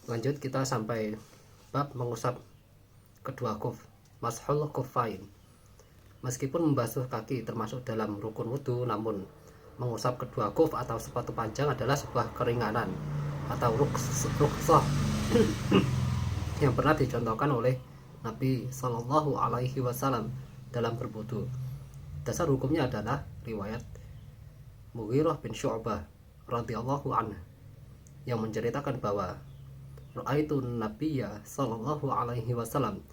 Lanjut kita sampai bab mengusap kedua kuf, mashul kufain. Meskipun membasuh kaki termasuk dalam rukun wudhu, namun mengusap kedua kuf atau sepatu panjang adalah sebuah keringanan atau rukhsah yang pernah dicontohkan oleh Nabi Shallallahu Alaihi Wasallam dalam berwudhu. Dasar hukumnya adalah riwayat Mughirah bin Syu'bah radhiyallahu anhu yang menceritakan bahwa ra'aitu Nabiyya Shallallahu Alaihi Wasallam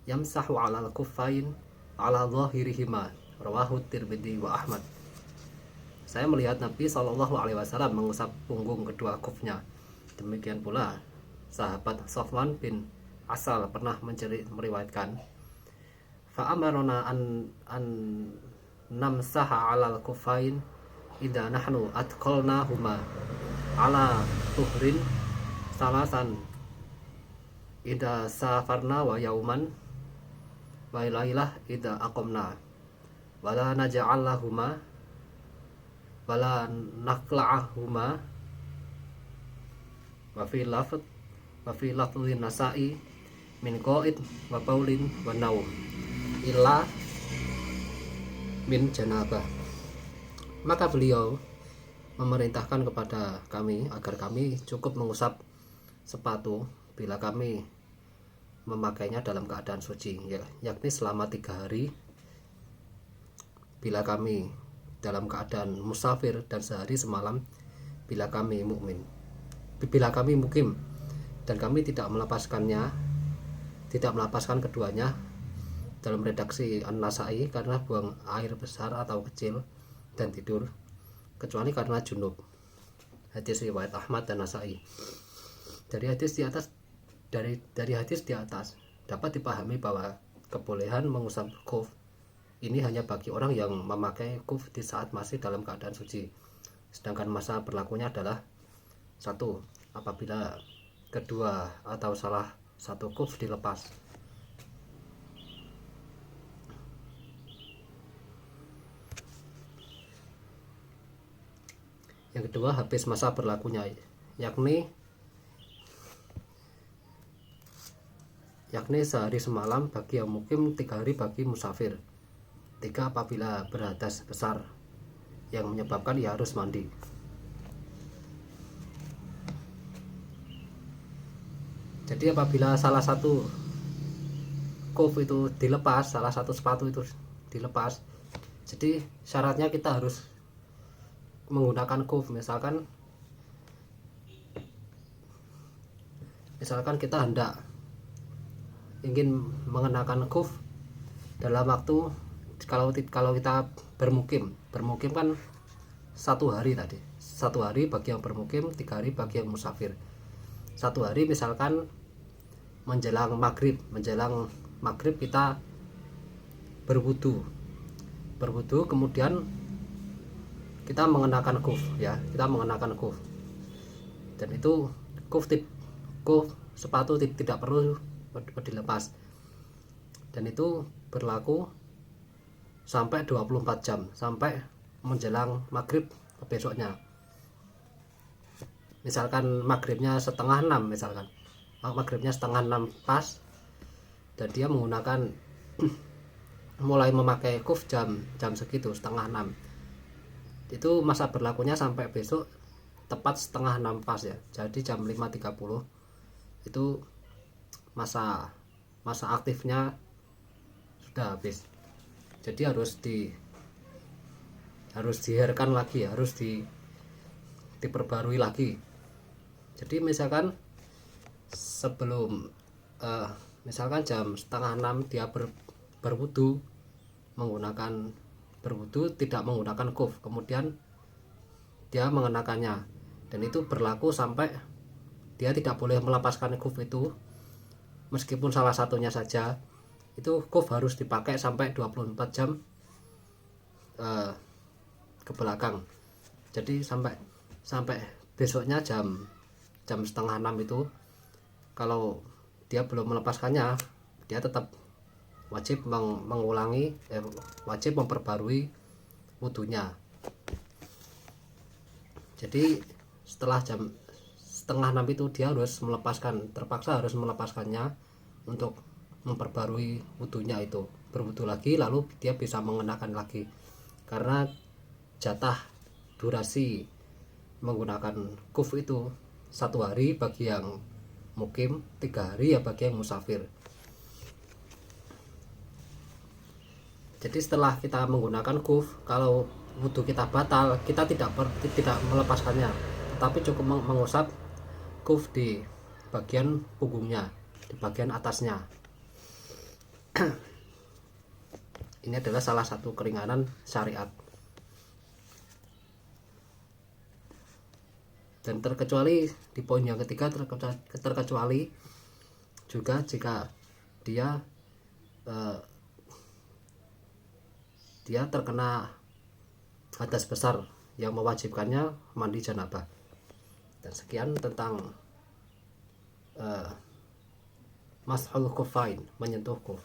yamsahu 'alal kuffain 'ala zahirihima, rawahu Tirmidzi wa Ahmad. Saya melihat Nabi Shallallahu Alaihi Wasallam mengusap punggung kedua kufnya. Demikian pula sahabat Safwan bin Asal pernah meriwayatkan, fa'amarona an namsaha 'alal kuffain idza nahnu atqalnahuma 'ala tuhrin salasan idza safarna wa yauman wa lailah idza aqamna wala naj'alahuma wala naqla'ahuma wa fi lafdhin nasa'i min qa'id wa baulin wa naum illa min janabah. Maka beliau memerintahkan kepada kami agar kami cukup mengusap sepatu bila kami memakainya dalam keadaan suci, yakni selama 3 hari bila kami dalam keadaan musafir, dan sehari semalam bila kami mukim, dan kami tidak melepaskan keduanya dalam redaksi An-Nasai karena buang air besar atau kecil dan tidur, kecuali karena junub. Hadis riwayat Ahmad dan Nasai. Dari hadis di atas dapat dipahami bahwa kebolehan mengusap kuf ini hanya bagi orang yang memakai kuf di saat masih dalam keadaan suci. Sedangkan masa berlakunya adalah 1. Apabila kedua atau salah satu kuf dilepas. Yang kedua, habis masa berlakunya, yakni sehari semalam bagi yang mukim, 3 hari bagi musafir. 3. Apabila berhadas besar yang menyebabkan ia harus mandi. Jadi apabila salah satu kuf itu dilepas, salah satu sepatu itu dilepas, jadi syaratnya kita harus menggunakan kuf. Misalkan kita hendak ingin mengenakan kuf dalam waktu, kalau kita bermukim kan 1 hari tadi, 1 hari bagi yang bermukim, 3 hari bagi yang musafir. 1 hari misalkan menjelang maghrib kita berwudu, kemudian kita mengenakan kuf, dan itu kuf sepatu tidak perlu dilepas, dan itu berlaku sampai 24 jam, sampai menjelang maghrib besoknya. Misalkan maghribnya setengah 6, pas, dan dia menggunakan mulai memakai kuf jam segitu, setengah 6, itu masa berlakunya sampai besok tepat setengah 6 pas ya, jadi jam 5.30 itu masa aktifnya sudah habis. Jadi harus dihairkan lagi, harus diperbarui lagi. Jadi misalkan sebelum misalkan jam setengah 6 dia berwudu tidak menggunakan kuf, kemudian dia mengenakannya, dan itu berlaku sampai dia tidak boleh melepaskan kuf itu, meskipun salah satunya saja. Itu kuf harus dipakai sampai 24 jam ke belakang. Jadi sampai besoknya jam setengah 6 itu, kalau dia belum melepaskannya, dia tetap wajib wajib memperbarui wudunya. Jadi setelah setengah 6 itu dia harus melepaskan, terpaksa harus melepaskannya untuk memperbarui wudunya itu, berwudu lagi lalu dia bisa mengenakan lagi, karena jatah durasi menggunakan kuf itu 1 hari bagi yang mukim, 3 hari ya bagi yang musafir. Jadi setelah kita menggunakan kuf, kalau wudhu kita batal, kita tidak melepaskannya, tetapi cukup mengusap kuf di bagian punggungnya, di bagian atasnya. Ini adalah salah satu keringanan syariat. Dan terkecuali di poin yang ketiga, terkecuali juga jika dia terkena hadas besar yang mewajibkannya mandi janabah. Dan sekian tentang mashul kufain, menyentuh kuf.